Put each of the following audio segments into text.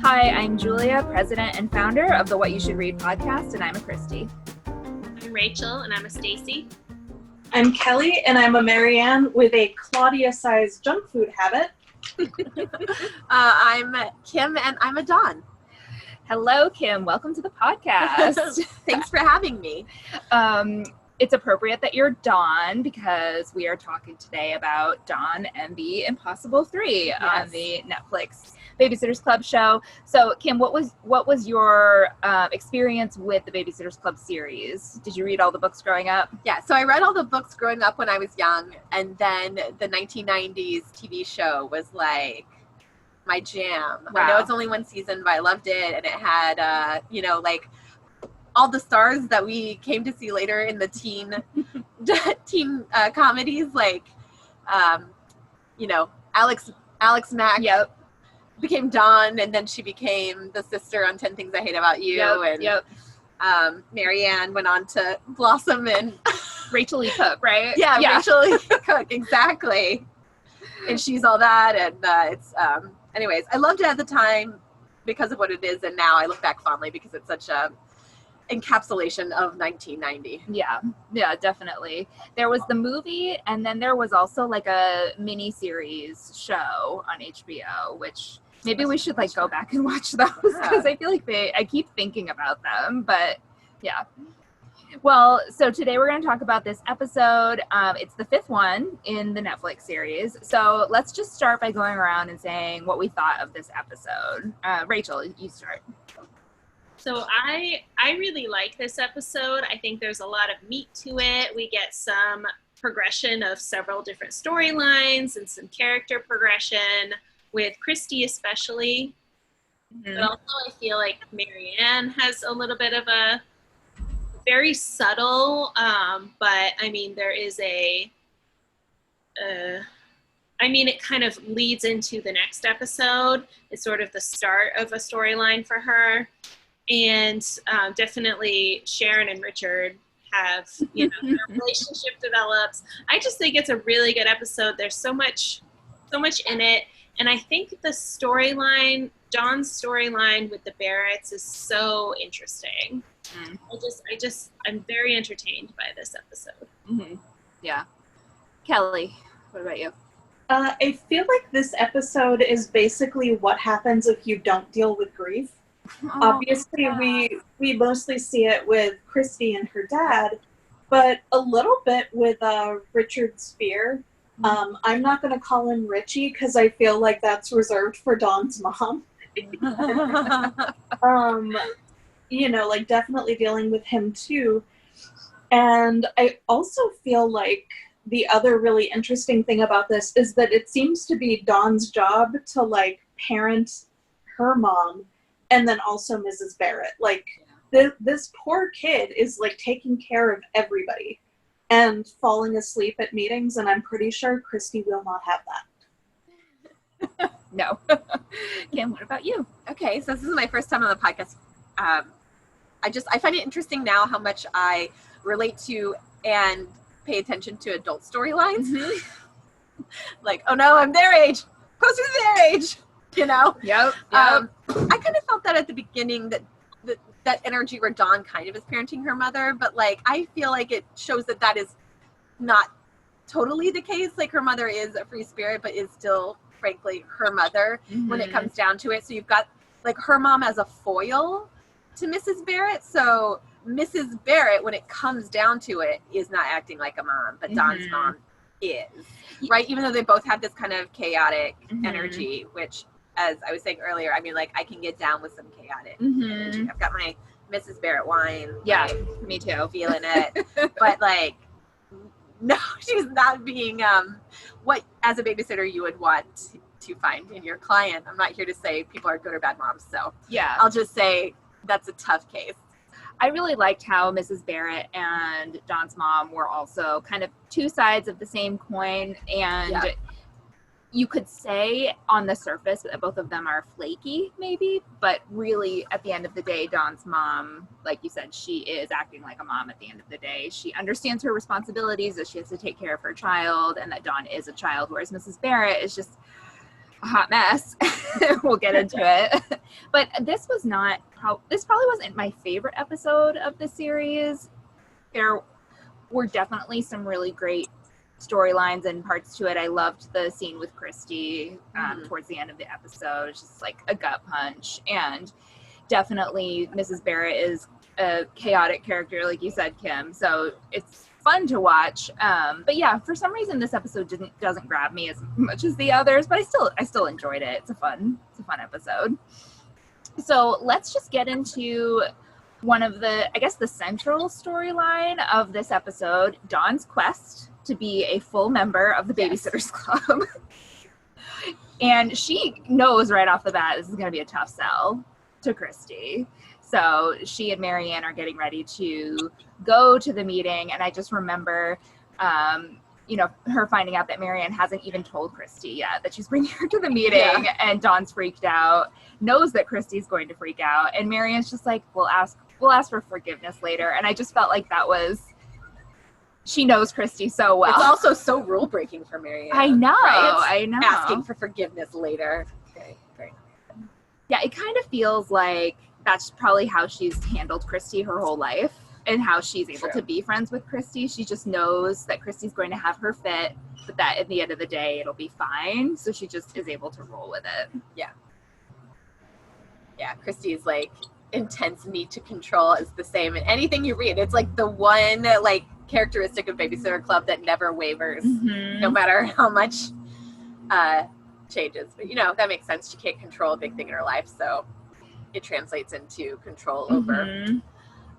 Hi, I'm Julia, president and founder of the What You Should Read podcast, and I'm a Christy. I'm Rachel, and I'm a Stacy. I'm Kelly, and I'm a Marianne with a Claudia-sized junk food habit. I'm Kim, and I'm a Dawn. Hello, Kim. Welcome to the podcast. Thanks for having me. It's appropriate that you're Dawn because we are talking today about Dawn and the Impossible 3 on the Netflix Babysitters Club show. So, Kim, what was your experience with the Babysitters Club series? Did you read all the books growing up? Yeah, so I read all the books growing up when I was young, and then the 1990s TV show was like my jam. Wow. I know it's only one season, but I loved it, and it had, like all the stars that we came to see later in the teen comedies, like, Alex Mack. Yep. Became Dawn, and then she became the sister on 10 Things I Hate About You. Marianne went on to blossom and Rachel E. Cook, right? Yeah. Rachel E. Cook, exactly. And she's all that, and it's anyways, I loved it at the time because of what it is, and now I look back fondly because it's such a encapsulation of 1990. Yeah, definitely. There was the movie, and then there was also like a mini series show on HBO, which maybe we should go back and watch those because I feel like I keep thinking about them, but yeah. Well, so today we're going to talk about this episode. It's the 5th one in the Netflix series. So let's just start by going around and saying what we thought of this episode. Rachel, you start. So I really like this episode. I think there's a lot of meat to it. We get some progression of several different storylines and some character progression with Christy especially. Mm-hmm. But also I feel like Marianne has a little bit of a very subtle, but I mean there is it kind of leads into the next episode. It's sort of the start of a storyline for her. And definitely Sharon and Richard have, their relationship develops. I just think it's a really good episode. There's so much in it. And I think the storyline, Dawn's storyline with the Barretts is so interesting. Mm. I'm very entertained by this episode. Mm-hmm. Yeah. Kelly, what about you? I feel like this episode is basically what happens if you don't deal with grief. Obviously, we mostly see it with Christy and her dad, but a little bit with Richard Spear. I'm not going to call him Richie because I feel like that's reserved for Dawn's mom. Definitely dealing with him too. And I also feel like the other really interesting thing about this is that it seems to be Dawn's job to parent her mom and then also Mrs. Barrett. This poor kid is taking care of everybody and falling asleep at meetings, and I'm pretty sure Christy will not have that. No. Kim, what about you? Okay, so this is my first time on the podcast. I find it interesting now how much I relate to and pay attention to adult storylines. Mm-hmm. Oh no, I'm their age. Closer to their age. Yep. I kind of felt that at the beginning that energy where Dawn kind of is parenting her mother, but I feel like it shows that is not totally the case. Her mother is a free spirit, but is still, frankly, her mother when it comes down to it. So you've got her mom as a foil to Mrs. Barrett. So Mrs. Barrett, when it comes down to it, is not acting like a mom, but Dawn's mom is, right? Even though they both have this kind of chaotic energy, which, as I was saying earlier, I mean, I can get down with some chaotic energy. I've got my Mrs. Barrett wine. Yeah, me too. Feeling it. But, no, she's not being what, as a babysitter, you would want to find in your client. I'm not here to say people are good or bad moms, so yeah, I'll just say that's a tough case. I really liked how Mrs. Barrett and Dawn's mom were also kind of two sides of the same coin, and you could say on the surface that both of them are flaky, maybe, but really at the end of the day, Dawn's mom, like you said, she is acting like a mom at the end of the day. She understands her responsibilities, that she has to take care of her child, and that Dawn is a child, whereas Mrs. Barrett is just, a hot mess. We'll get into it. But this probably wasn't my favorite episode of the series. There were definitely some really great storylines and parts to it. I loved the scene with Christy towards the end of the episode. It's just like a gut punch. And definitely Mrs. Barrett is a chaotic character, like you said, Kim. So it's fun to watch. But yeah, for some reason this episode doesn't grab me as much as the others, but I still enjoyed it. It's a fun episode. So let's just get into one of the central storyline of this episode, Dawn's quest to be a full member of the Babysitters Club. And she knows right off the bat this is going to be a tough sell to Christy. So she and Marianne are getting ready to go to the meeting. And I just remember, her finding out that Marianne hasn't even told Christy yet that she's bringing her to the meeting. Yeah. And Dawn's freaked out, knows that Christy's going to freak out. And Marianne's just like, we'll ask for forgiveness later. And I just felt like she knows Christy so well. It's also so rule breaking for Marianne. I know. Right? I know. Asking for forgiveness later. Okay, very nice. Yeah, it kind of feels like that's probably how she's handled Christy her whole life and how she's able to be friends with Christy. She just knows that Christy's going to have her fit, but that at the end of the day, it'll be fine. So she just is able to roll with it. Yeah. Yeah, Christy's like intense need to control is the same in anything you read. It's like the one like characteristic of Babysitter Club that never wavers, no matter how much changes. But that makes sense. She can't control a big thing in her life, so it translates into control over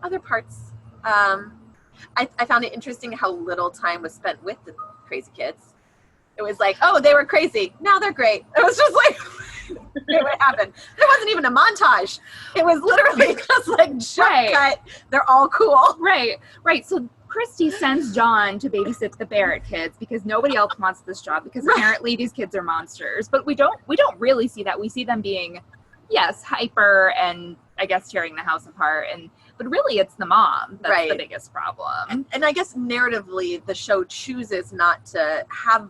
other parts. I found it interesting how little time was spent with the crazy kids. It was like, oh, they were crazy. Now they're great. It was just like, what happened? There wasn't even a montage. It was literally just like shortcut. They're all cool. Right. So Christy sends John to babysit the Barrett kids because nobody else wants this job because apparently these kids are monsters. But we don't really see that. We see them being, yes, hyper and I guess tearing the house apart. But really it's the mom that's the biggest problem. And I guess narratively the show chooses not to have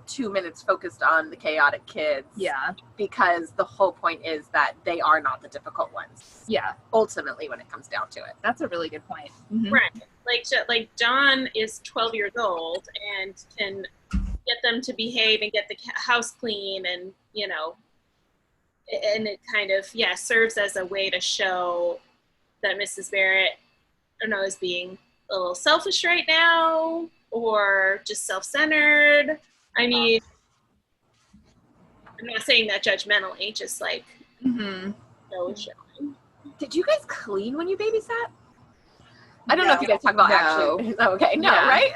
2 minutes focused on the chaotic kids. Yeah. Because the whole point is that they are not the difficult ones. Yeah. Ultimately, when it comes down to it. That's a really good point. Right. Like John is 12 years old and can get them to behave and get the house clean and, and it kind of, serves as a way to show that Mrs. Barrett, is being a little selfish right now. Or just self-centered. I mean, I'm not saying that judgmentally, just like showing. Did you guys clean when you babysat? I don't know if you guys talk about actually. Oh, okay, no, right?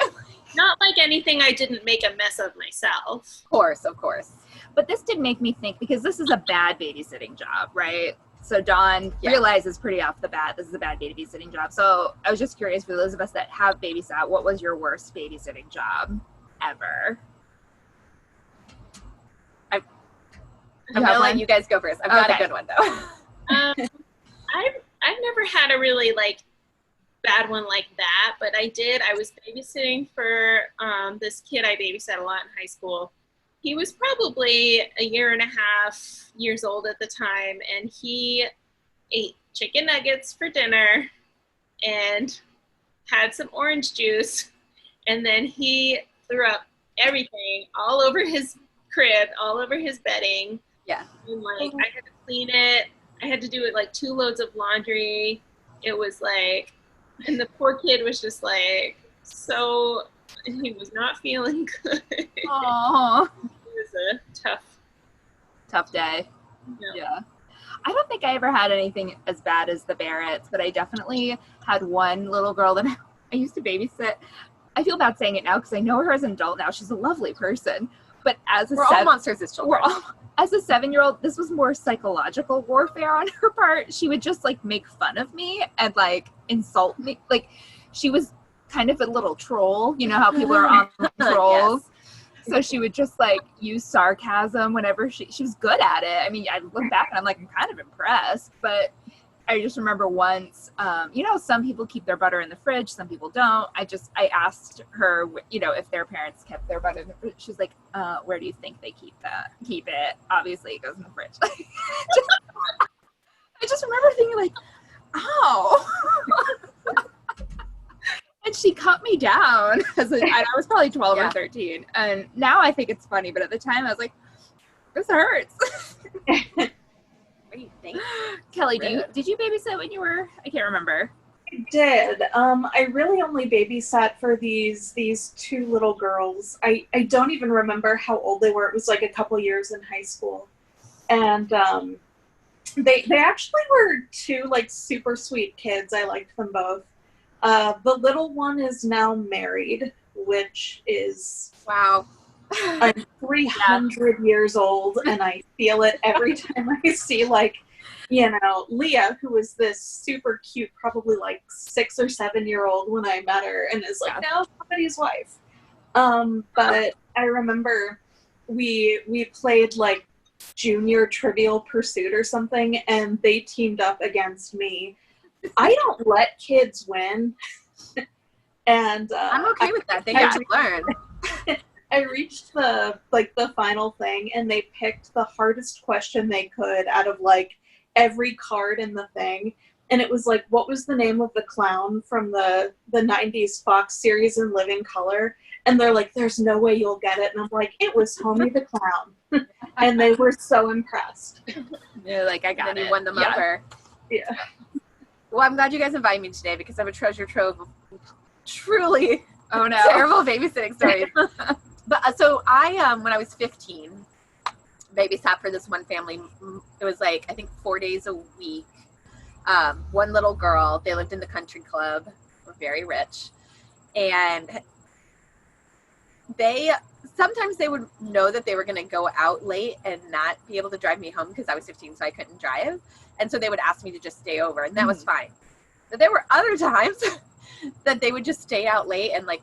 Not like anything I didn't make a mess of myself. Of course. But this did make me think, because this is a bad babysitting job, right? So Dawn realizes pretty off the bat this is a bad babysitting job. So I was just curious for those of us that have babysat, what was your worst babysitting job ever? I'm gonna let you guys go first. I've got a good one though. I've never had a really bad one like that, but I was babysitting for this kid I babysat a lot in high school. He was probably 1.5 years old at the time, and he ate chicken nuggets for dinner and had some orange juice, and then he threw up everything all over his crib, all over his bedding. Yeah. And I had to clean it. I had to do it 2 loads of laundry. It was and the poor kid was just so, he was not feeling good. Aww. It was a tough day. Yeah. I don't think I ever had anything as bad as the Barretts, but I definitely had one little girl that I used to babysit. I feel bad saying it now because I know her as an adult now. She's a lovely person. But as we're all monsters as children. As a 7-year-old, this was more psychological warfare on her part. She would just make fun of me and insult me. She was kind of a little troll. You know how people are on trolls. Yes. So she would just use sarcasm whenever she was good at it. I mean, I look back and I'm I'm kind of impressed, but I just remember once, some people keep their butter in the fridge, some people don't. I asked her, if their parents kept their butter in the fridge. She's like, where do you think they keep it? Obviously it goes in the fridge. I just remember thinking like, oh. And she cut me down I was probably 12 or 13. And now I think it's funny, but at the time I was like, this hurts. What do you think? Kelly, did you babysit when you were? I can't remember. I did. I really only babysat for these two little girls. I don't even remember how old they were. It was like a couple years in high school, and they actually were two like super sweet kids. I liked them both. The little one is now married, which is wow. I'm 300 years old, and I feel it every time I see, Leah, who was this super cute, probably like 6 or 7 year old when I met her, and is like now somebody's wife. But I remember we played like Junior Trivial Pursuit or something, and they teamed up against me. I don't let kids win, and I'm okay with that. They got to learn. I reached the final thing, and they picked the hardest question they could out of like every card in the thing. And it was like, what was the name of the clown from the 90s Fox series In Living Color? And they're like, there's no way you'll get it. And I'm like, it was Homie the Clown. And they were so impressed. They're like, I got it. And you won them over. Yeah. Well, I'm glad you guys invited me today because I have a treasure trove of truly no. terrible babysitting stories. But so I, when I was 15, babysat for this one family. It was like, I think 4 days a week. One little girl, they lived in the country club, were very rich. And sometimes they would know that they were going to go out late and not be able to drive me home because I was 15, so I couldn't drive. And so they would ask me to just stay over, and that was fine. But there were other times that they would just stay out late and like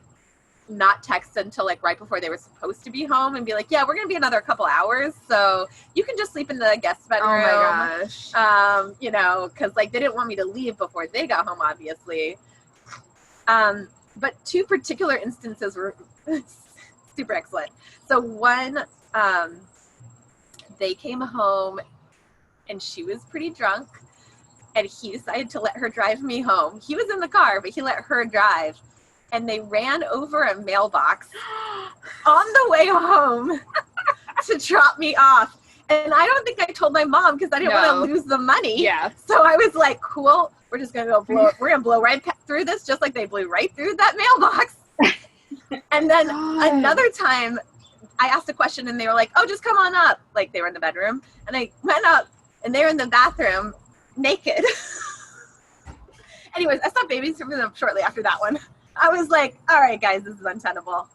not text until like right before they were supposed to be home and be like, yeah, we're going to be another couple hours, so you can just sleep in the guest bedroom. Oh my gosh. Because like they didn't want me to leave before they got home, obviously. But two particular instances were super excellent. So one, they came home and she was pretty drunk, and he decided to let her drive me home. He was in the car, but he let her drive. And they ran over a mailbox on the way home to drop me off. And I don't think I told my mom because I didn't want to lose the money. Yeah. So I was like, cool, we're just going to we're going to blow right through this, just like they blew right through that mailbox. And then another time I asked a question and they were like, oh, just come on up. Like they were in the bedroom. And I went up and they were in the bathroom naked. Anyways, I stopped babysitting them shortly after that one. I was like, all right, guys, this is untenable.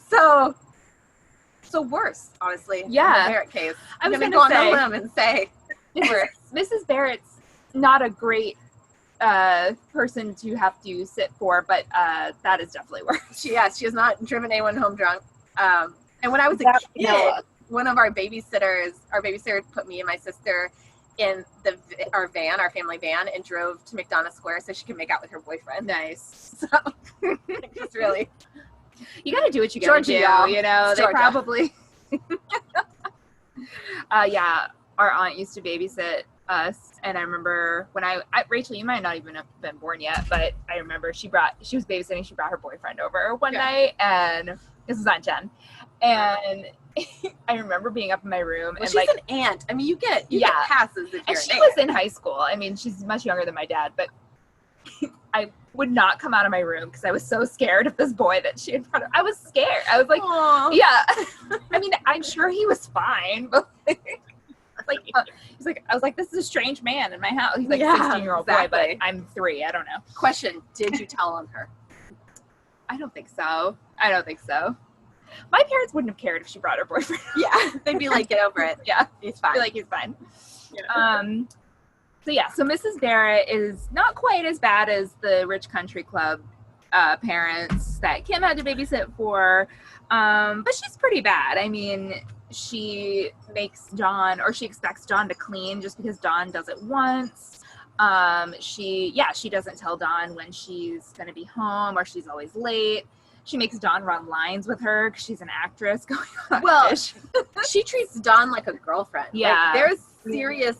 So worse, honestly. Yeah. In the Barrett case. I was going to gonna go on say, a limb and say worse. Mrs. Barrett's not a great person to have to sit for, but that is definitely worse. She has not driven anyone home drunk. And when I was a kid, one of our babysitter put me and my sister in our family van, and drove to McDonough Square so she could make out with her boyfriend. Nice. So, just really. You got to do what you got to do, you know? They probably. Yeah, our aunt used to babysit us, and I remember when Rachel, you might not even have been born yet, but I remember she was babysitting, she brought her boyfriend over one night, and this was Aunt Jen, and I remember being up in my room. Well, and she's like an aunt. I mean, you get passes if you're and an she aunt. was in high school. I mean, she's much younger than my dad, but I would not come out of my room because I was so scared of this boy that she had brought her. I was scared. I was like, aww. Yeah. I mean, I'm sure he was fine, but I was like, this is a strange man in my house. He's like a 16-year-old boy, but I'm 3. I don't know. Question: did you tell on her? I don't think so. My parents wouldn't have cared if she brought her boyfriend. Yeah, they'd be like, get over it. Yeah, he's fine. Be like, he's fine. Yeah. So Mrs. Barrett is not quite as bad as the rich country club parents that Kim had to babysit for, but she's pretty bad. I mean, she makes Dawn, or she expects Dawn to clean just because Dawn does it once. She doesn't tell Dawn when she's going to be home, or she's always late. She makes Dawn run lines with her because she's an actress going on audition. She treats Dawn like a girlfriend. Yeah. Like, there's serious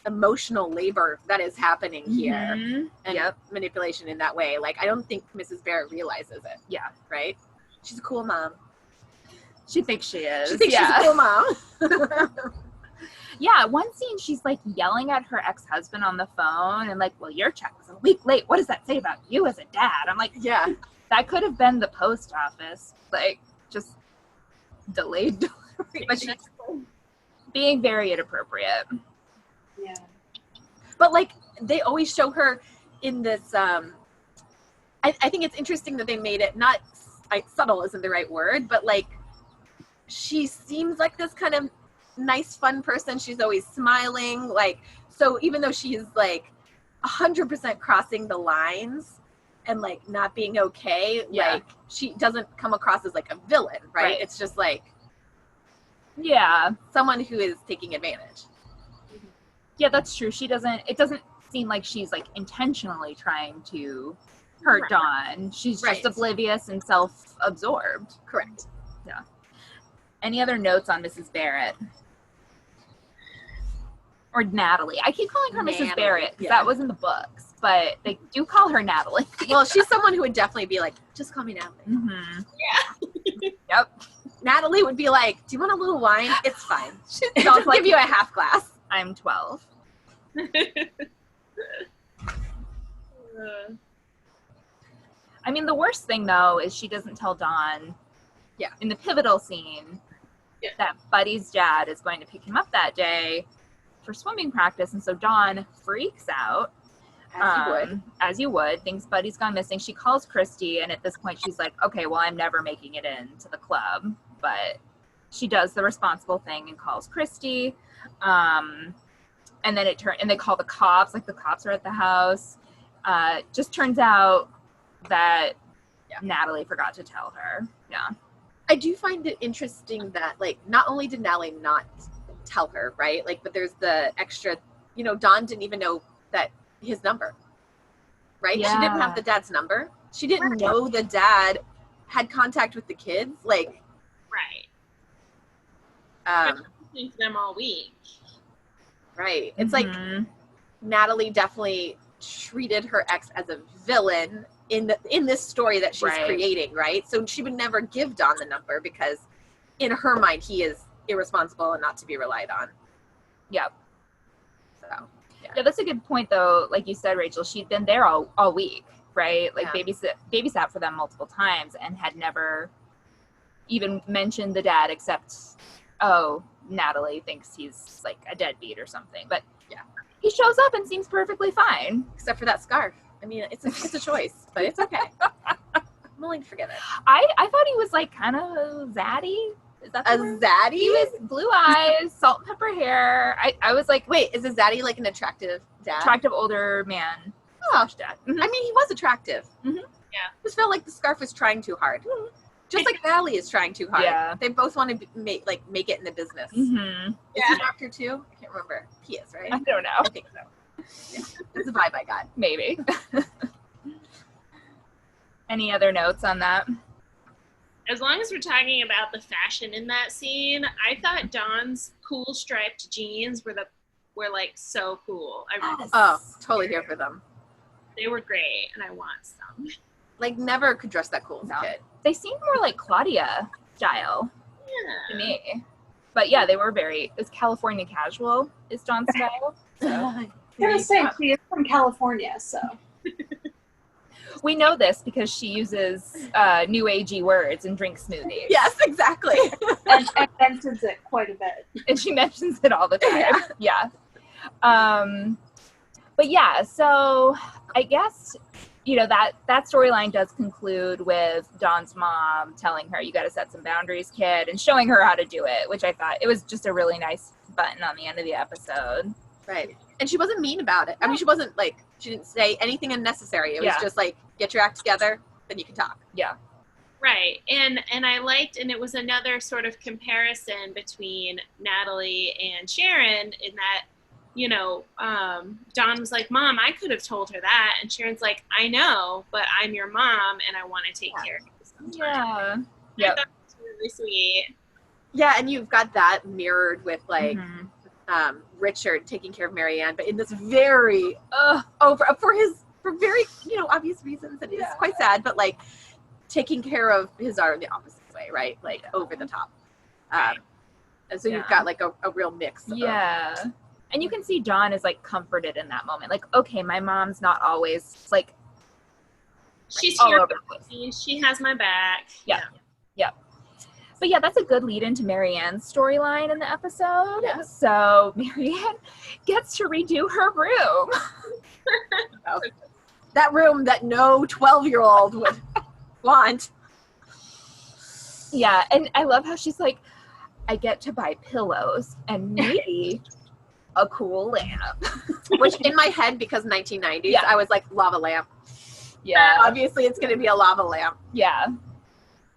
emotional labor that is happening here. And manipulation in that way. Like, I don't think Mrs. Barrett realizes it. Yeah. Right? She's a cool mom. She thinks she is. She thinks she's a cool mom. Yeah, one scene she's like yelling at her ex-husband on the phone and like, well, your check was a week late. What does that say about you as a dad? I'm like, yeah, that could have been the post office. Like, just delayed delivery. But she's being very inappropriate. Yeah. But like, they always show her in this, I think it's interesting that they made it not, subtle isn't the right word, but like, she seems like this kind of nice, fun person. She's always smiling. Like, so even though she's like 100% crossing the lines and like not being okay, like she doesn't come across as like a villain, right? It's just like, someone who is taking advantage. Yeah, that's true. It doesn't seem like she's like intentionally trying to hurt Dawn. She's just oblivious and self-absorbed. Correct. Yeah. Any other notes on Mrs. Barrett? Or Natalie. I keep calling her Mrs. Barrett because that was in the books, but they do call her Natalie. Well, she's someone who would definitely be like, just call me Natalie. Mm-hmm. Yeah. Yep. Natalie would be like, do you want a little wine? It's fine. I'll give you a half glass. I'm 12. I mean, the worst thing, though, is she doesn't tell Dawn in the pivotal scene that Buddy's dad is going to pick him up that day for swimming practice, and so Dawn freaks out. As you would, thinks Buddy's gone missing. She calls Christy, and at this point she's like, okay, well, I'm never making it into the club. But she does the responsible thing and calls Christy. And then and they call the cops, like the cops are at the house. Just turns out that Natalie forgot to tell her. Yeah. I do find it interesting that, like, not only did Natalie not tell her, right? Like, but there's the extra, Dawn didn't even know that his number, right? Yeah. She didn't have the dad's number. She didn't know the dad had contact with the kids. Like, Think them all week. Right. It's like Natalie definitely treated her ex as a villain in this story that she's creating, right? So she would never give Dawn the number because in her mind he is irresponsible and not to be relied on. Yep. So yeah, that's a good point though. Like you said, Rachel, she'd been there all week, right? Like babysat for them multiple times and had never even mentioned the dad except, Natalie thinks he's like a deadbeat or something. But he shows up and seems perfectly fine. Except for that scarf. I mean, it's a choice, but it's okay. I'm willing to forget it. I thought he was like kind of zaddy. Is that the word? Zaddy? He was blue eyes, salt and pepper hair. I was like, wait, is a zaddy like an attractive dad? Attractive older man. Dad. Mm-hmm. I mean, he was attractive. Mm-hmm. Yeah. I just felt like the scarf was trying too hard. Mm-hmm. Just like Natalie is trying too hard. Yeah. They both want to make it in the business. Mm-hmm. Is he a doctor too? I can't remember. He is, right? I don't know. I think so. Yeah. That's the vibe I got. Maybe. Any other notes on that? As long as we're talking about the fashion in that scene, I thought Dawn's cool striped jeans were like so cool. Totally here for them. They were great, and I want some. Like, never could dress that cool as a kid. They seemed more like Claudia style to me. But yeah, they were it was California casual is Dawn's style. So. I was gonna say she is from California, so we know this because she uses new agey words and drinks smoothies. Yes, exactly. and mentions it quite a bit. And she mentions it all the time. Yeah. But yeah, so I guess that storyline does conclude with Dawn's mom telling her, you got to set some boundaries, kid, and showing her how to do it, which I thought it was just a really nice button on the end of the episode. Right. And she wasn't mean about it. I mean, she wasn't like, she didn't say anything unnecessary. It was just like, get your act together, then you can talk. Yeah. Right. And I liked, and it was another sort of comparison between Natalie and Sharon in that, you know, Dawn was like, Mom, I could have told her that. And Sharon's like, I know, but I'm your mom and I want to take care of you sometimes. Yeah. I Yep. thought it was really sweet. Yeah, and you've got that mirrored with like Mhm. Richard taking care of Marianne, but in this very for very, you know, obvious reasons, and it's quite sad, but like taking care of his daughter in the opposite way, right? Like over the top. And so you've got like a real mix. Yeah. And you can see Dawn is like comforted in that moment. Like, okay, my mom's not always like She's all here over the for place. me. She has my back. Yeah. Yep. But yeah, that's a good lead into Marianne's storyline in the episode. Yeah. So Marianne gets to redo her room. That room that no 12-year-old would want. Yeah, and I love how she's like, I get to buy pillows and maybe a cool lamp. Which in my head, because 1990s, Yeah. I was like, lava lamp. Yeah. Obviously, it's going to be a lava lamp. Yeah.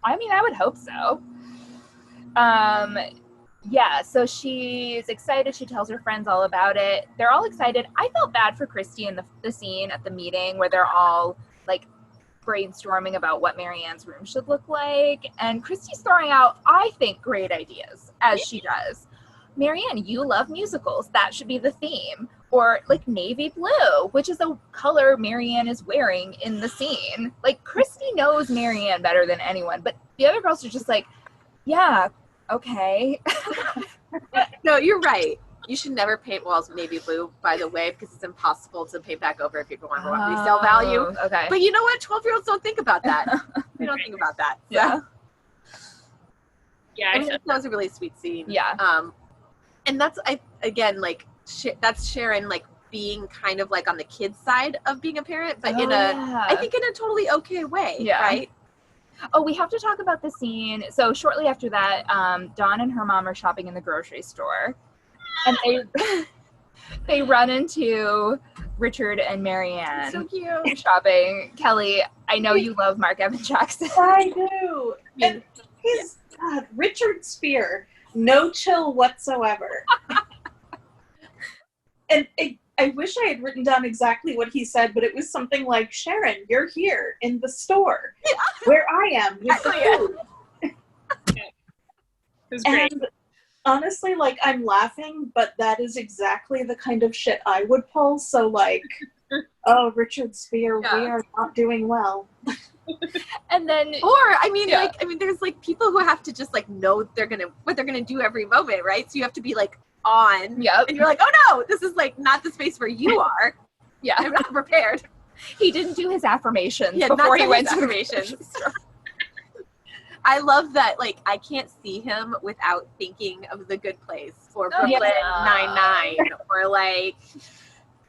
I mean, I would hope so. Yeah, so she's excited. She tells her friends all about it. They're all excited. I felt bad for Christy in the scene at the meeting where they're all like brainstorming about what Marianne's room should look like. And Christy's throwing out, I think, great ideas, as she does. Marianne, you love musicals. That should be the theme. Or like navy blue, which is a color Marianne is wearing in the scene. Like Christy knows Marianne better than anyone, but the other girls are just like, yeah, okay. No, you're right. You should never paint walls navy blue, by the way, because it's impossible to paint back over if you want resale value. Okay. But you know what? 12-year-olds don't think about that. They don't think about that. So. Yeah. Yeah, I mean, that was a really sweet scene. Yeah. And that's that's Sharon like being kind of like on the kid's side of being a parent, but I think in a totally okay way. Yeah. Right. Oh, we have to talk about the scene. So shortly after that, Dawn and her mom are shopping in the grocery store, and they run into Richard and Marianne. So cute. Shopping. Kelly, I know you love Mark Evan Jackson. I do. And he's Richard Spear, no chill whatsoever. And I wish I had written down exactly what he said, but it was something like, Sharon, you're here in the store where I am with the food. it was great. And honestly, like, I'm laughing, but that is exactly the kind of shit I would pull. So, like, oh, Richard Spear, we are not doing well. And then, There's like people who have to just like know what they're gonna do every moment, right? So you have to be like on. Yep. And you're like, oh no, this is like not the space where you are. Yeah. I'm not prepared. He didn't do his affirmations Yeah, before he not went his to the affirmations. I love that, like, I can't see him without thinking of The Good Place or Brooklyn Nine-Nine or, like,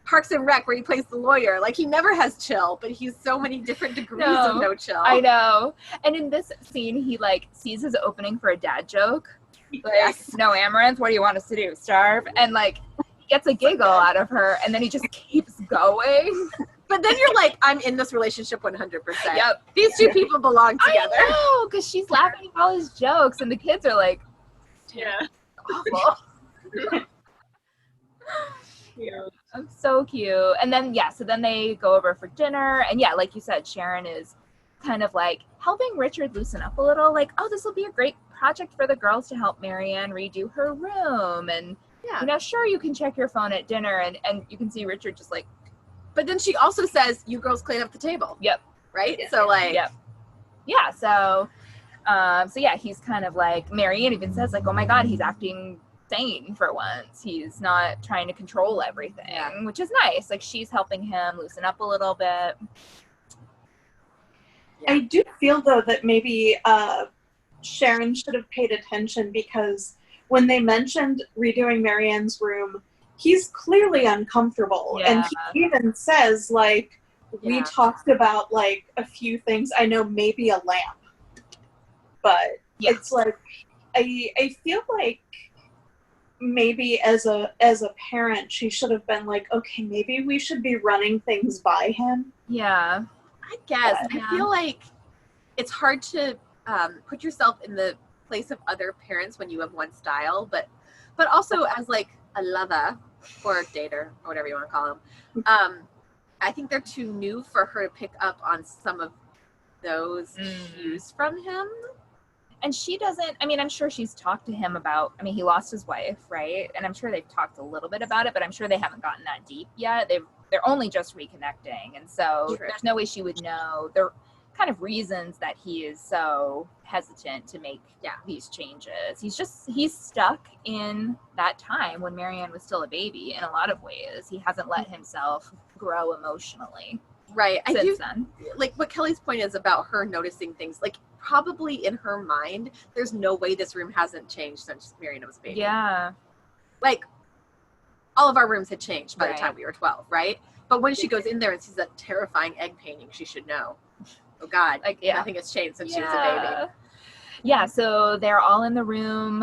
Parks and Rec where he plays the lawyer. Like, he never has chill, but he's so many different degrees of no chill. I know. And in this scene, he, like, sees his opening for a dad joke. Like, Yes. no, Amaranth, what do you want us to do? Starve? And, like, he gets a giggle out of her, and then he just keeps going. But then you're like, I'm in this relationship 100%. Yep. These two people belong together. I know, because she's laughing at all his jokes, and the kids are like, Yeah. awful. Yeah. It's so cute. And then, so then they go over for dinner. And yeah, like you said, Sharon is kind of like helping Richard loosen up a little. Like, oh, this will be a great project for the girls to help Marianne redo her room. And, you know, sure, you can check your phone at dinner. And you can see Richard just like. But then she also says, you girls clean up the table. Yep. Right? So, like. Yep. Yeah, so yeah, he's kind of like, Marianne even says, like, oh my God, he's acting sane for once. He's not trying to control everything, which is nice. Like, she's helping him loosen up a little bit. I do feel, though, that maybe Sharon should have paid attention, because when they mentioned redoing Marianne's room, he's clearly uncomfortable. Yeah. And he even says, like, we talked about, like, a few things. I know maybe a lamp. But it's like, I feel like maybe as a parent, she should have been like, okay, maybe we should be running things by him. Yeah. I guess. Yeah. I feel like it's hard to put yourself in the place of other parents when you have one style, but also as like a lover or dater or whatever you want to call them. I think they're too new for her to pick up on some of those cues from him. And she doesn't, I mean, I'm sure she's talked to him about, I mean, he lost his wife, right? And I'm sure they've talked a little bit about it, but I'm sure they haven't gotten that deep yet. They're only just reconnecting. And so there's no way she would know the kind of reasons that he is so hesitant to make these changes. He's stuck in that time when Marianne was still a baby in a lot of ways. He hasn't let himself grow emotionally. Right. I do then. Like what Kelly's point is about her noticing things, like probably in her mind, there's no way this room hasn't changed since Marianne was a baby. Yeah. Like all of our rooms had changed by the time we were 12, right? But when she goes in there and sees that terrifying egg painting, she should know. Oh God, like nothing has changed since she was a baby. Yeah, so they're all in the room,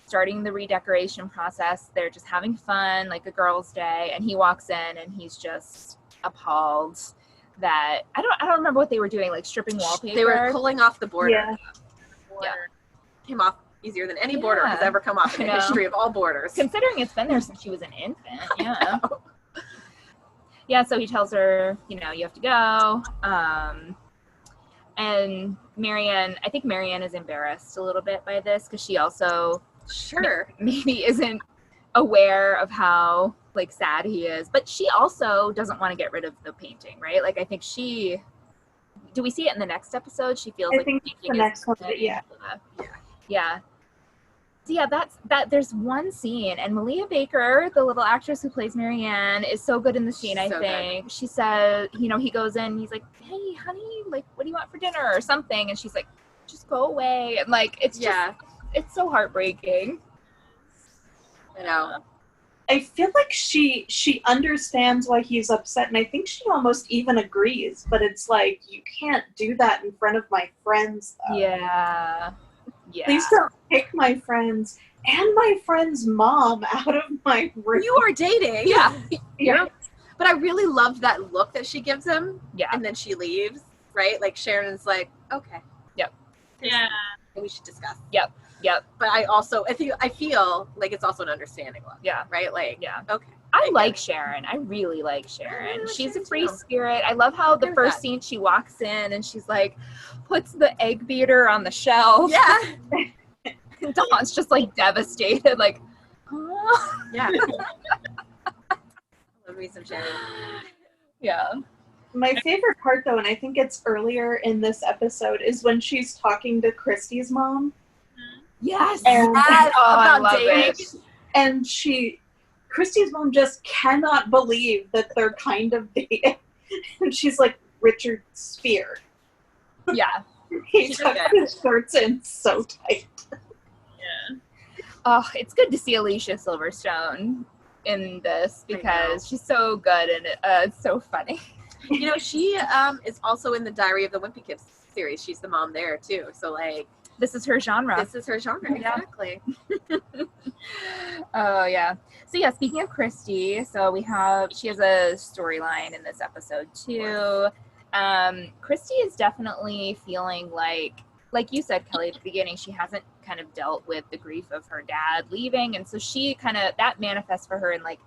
starting the redecoration process. They're just having fun, like a girls' day, and he walks in and he's just appalled that I don't remember what they were doing, like stripping wallpaper. They were pulling off the border. Yeah. Came off easier than any border has ever come off in the history of all borders. Considering it's been there since she was an infant. Yeah. Yeah, so he tells her, you have to go. And Marianne, I think Marianne is embarrassed a little bit by this because she also maybe isn't aware of how like sad he is, but she also doesn't want to get rid of the painting, right? Like I think do we see it in the next episode? She feels like the next one, yeah. So yeah, there's one scene, and Malia Baker, the little actress who plays Marianne, is so good in the scene. I think she says, he goes in, he's like, "Hey, honey, like, what do you want for dinner?" or something, and she's like, "Just go away." And like, it's just, it's so heartbreaking. I know. I feel like she understands why he's upset, and I think she almost even agrees. But it's like, you can't do that in front of my friends, though. Yeah. Please don't pick my friends and my friend's mom out of my room. You are dating. Yeah. But I really loved that look that she gives him. Yeah. And then she leaves, right? Like Sharon's like, okay. Yep. Yeah. We should discuss. Yep. But I feel like it's also an understanding look. Yeah. Right? Like, okay. I like Sharon. I really like Sharon. She's a free spirit. I love how the first scene she walks in and she's like, puts the egg beater on the shelf. Yeah. And Dawn's just like devastated, like, oh. Yeah. Love me some Sharon. Yeah. My favorite part, though, and I think it's earlier in this episode, is when she's talking to Christy's mom. Yes. And I love it. And Christy's mom just cannot believe that they're kind of dating. And she's like, Richard Spear. Yeah. He tucked his shirts in so tight. Yeah. Oh, it's good to see Alicia Silverstone in this because she's so good and it's so funny. She is also in the Diary of the Wimpy Kids series. She's the mom there too. So like, this is her genre. Exactly. Oh yeah. So yeah, speaking of Christy, so she has a storyline in this episode too. Christy is definitely feeling like you said, Kelly, at the beginning, she hasn't kind of dealt with the grief of her dad leaving, and so she kind of, that manifests for her in like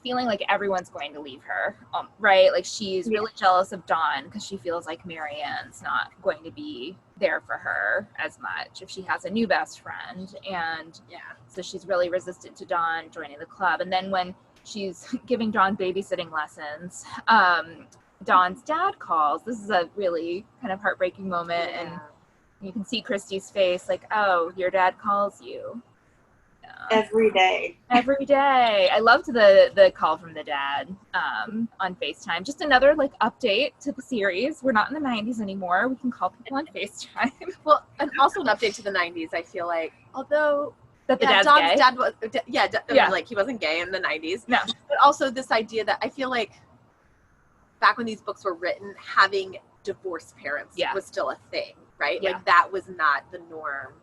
feeling like everyone's going to leave her, right? Like she's really jealous of Dawn because she feels like Marianne's not going to be there for her as much if she has a new best friend, and so she's really resistant to Dawn joining the club. And then when she's giving Dawn babysitting lessons, Dawn's dad calls. This is a really kind of heartbreaking moment, and you can see Christy's face like, oh, your dad calls you. Every day. I loved the call from the dad on FaceTime. Just another like update to the series. We're not in the 90s anymore. We can call people on FaceTime. Well, and also an update to the 90s, I feel like. Although that the dad's Dawn's gay. dad was like he wasn't gay in the 90s. No. But also this idea that I feel like back when these books were written, having divorced parents was still a thing, right? Yeah. Like that was not the norm.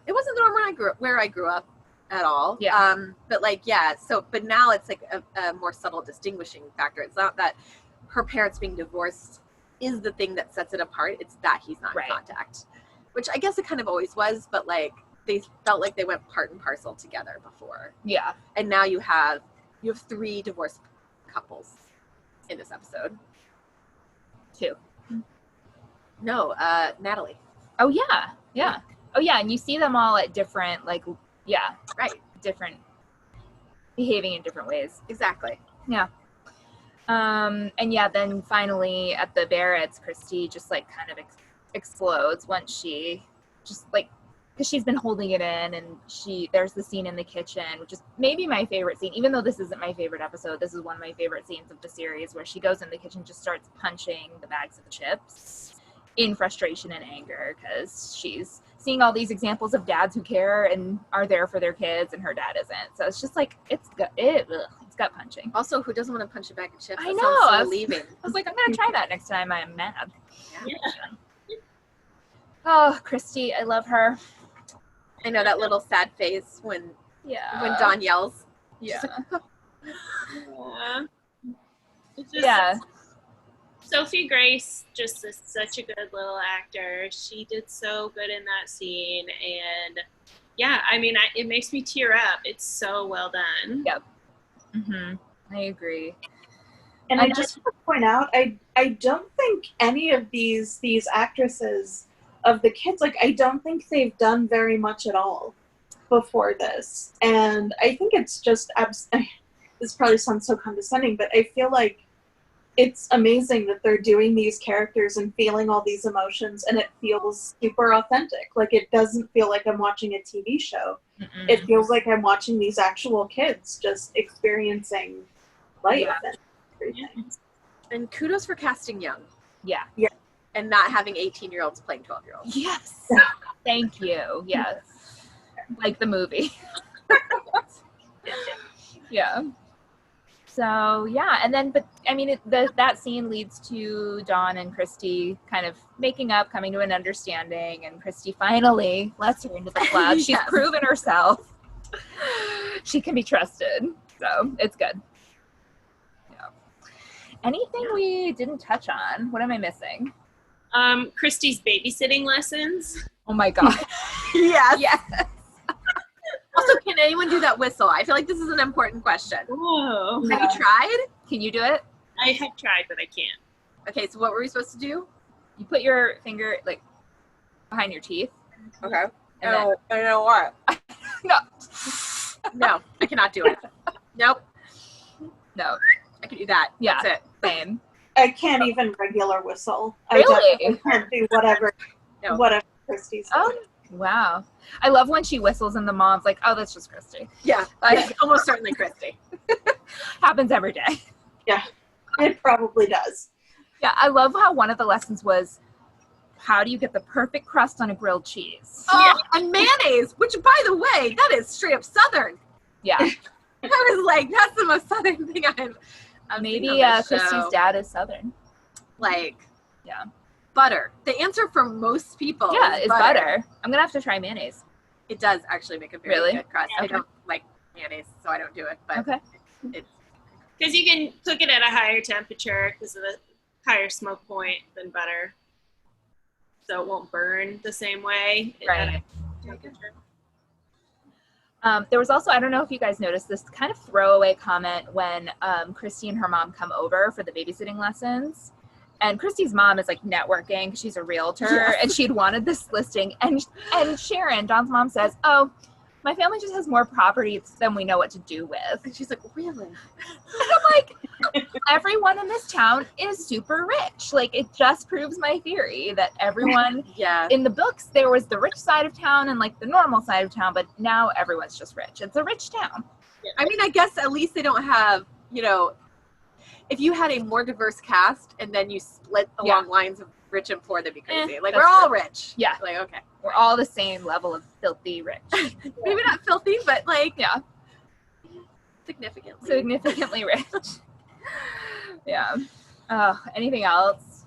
It wasn't the norm where I grew up at all. Yeah. But now it's like a more subtle distinguishing factor. It's not that her parents being divorced is the thing that sets it apart. It's that he's not Right. in contact, which I guess it kind of always was, but like they felt like they went part and parcel together before. Yeah. And now you have 3 divorced couples in this episode. 2. No, Natalie. Oh yeah. Yeah. Oh yeah, and you see them all at different, like, yeah, Right. different, behaving in different ways. Exactly. Yeah. And yeah, then finally at the Barretts, Christy just like kind of explodes once she just like, because she's been holding it in, and there's the scene in the kitchen, which is maybe my favorite scene, even though this isn't my favorite episode. This is one of my favorite scenes of the series, where she goes in the kitchen, just starts punching the bags of chips in frustration and anger, because she's seeing all these examples of dads who care and are there for their kids, and her dad isn't. So it's just like, it's gut punching. Also, who doesn't want to punch a bag of chips? I That know. sounds so I was- relieving. I was like, I'm gonna try that next time I'm mad. Yeah. Oh, Christy, I love her. I know that little sad face when Yeah. Dawn yells. Yeah. Yeah. It's just, Yeah. Sophie Grace just is such a good little actor. She did so good in that scene, and yeah, I mean, it makes me tear up. It's so well done. Yep. I agree. And I just want to point out, I don't think any of these actresses of the kids, like, I don't think they've done very much at all before this. And I think it's just, this probably sounds so condescending, but I feel like it's amazing that they're doing these characters and feeling all these emotions, and it feels super authentic. Like, it doesn't feel like I'm watching a TV show. It feels like I'm watching these actual kids just experiencing life and everything. And kudos for casting young Yeah. and not having 18-year-olds playing 12-year-olds. Yes. Thank you. Yes. Like the movie. Yeah. So yeah, and then, but I mean, that scene leads to Dawn and Christy kind of making up, coming to an understanding, and Christy finally lets her into the club. She's Yes. proven herself. She can be trusted. So it's good. Yeah. Anything we didn't touch on? What am I missing? Christy's babysitting lessons. Oh my God. Yes. Yes. Also, can anyone do that whistle? I feel like this is an important question. Whoa. Have you tried? Can you do it? I have tried, but I can't. Okay, so what were we supposed to do? You put your finger like behind your teeth. Okay. And I know what. No. No, I cannot do it. Nope. No. I can do that. Yeah. That's it. Same. I can't even regular whistle. Really? I definitely can't do whatever No. Christy's Oh, wow. I love when she whistles and the mom's like, oh, that's just Christy. Yeah. Like, Almost certainly Christy. happens every day. It probably does. Yeah, I love how one of the lessons was, how do you get the perfect crust on a grilled cheese? Oh, and mayonnaise, which, by the way, that is straight up Southern. Yeah. I was like, that's the most Southern thing I've Maybe seen on this Christy's show. dad is Southern. Like, Yeah. butter. The answer for most people Yeah, is it's butter. I'm going to have to try mayonnaise. It does actually make a very Really? good crust. I Okay. don't like mayonnaise, so I don't do it. But Okay. it's Because you can cook it at a higher temperature because of the higher smoke point than butter. So it won't burn the same way. at Right. a temperature. There was also, I don't know if you guys noticed this kind of throwaway comment when Christy and her mom come over for the babysitting lessons. And Christy's mom is like networking because she's a realtor, Yes. and she'd wanted this listing. And Sharon, Dawn's mom, says, "Oh, my family just has more properties than we know what to do with." and she's like, really? And I'm like, everyone in this town is super rich. Like, it just proves my theory that everyone Yeah. in the books, there was the rich side of town and like the normal side of town, but now everyone's just rich. It's a rich town. I mean, I guess at least they don't have, if you had a more diverse cast and then you split along lines of rich and poor, that'd be crazy. Like, that's we're all true. rich. Yeah. Like, okay. We're all the same level of filthy rich. Maybe not filthy, but like Yeah. significantly. Significantly rich. Yeah. Anything else?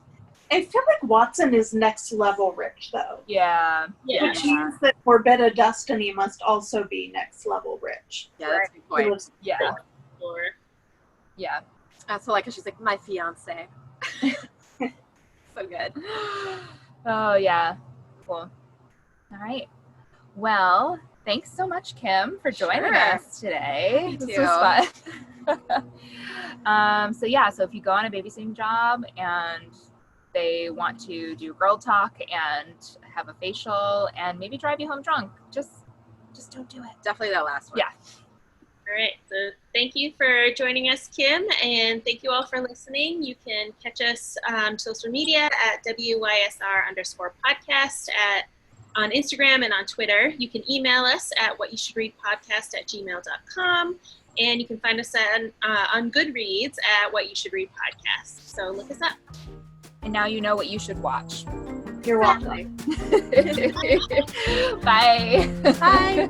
I feel like Watson is next level rich, though. Yeah. Yeah. Which means that Forbidden Destiny must also be next level rich. Yeah, that's a good He point. lives- Yeah. Or Yeah. So like, she's like, my fiance. So good. Oh yeah, cool. All right. Well, thanks so much, Kim, for joining Sure. us today. Me This too. was fun. So if you go on a babysitting job and they want to do girl talk and have a facial and maybe drive you home drunk, just don't do it. Definitely that last one. Yeah. All right, so thank you for joining us, Kim, and thank you all for listening. You can catch us on social media at WYSR_podcast on Instagram and on Twitter. You can email us at whatyoushouldreadpodcast@gmail.com, and you can find us on Goodreads at What You Should Read Podcast. So look us up. And now you know what you should watch. You're welcome. Bye. Bye.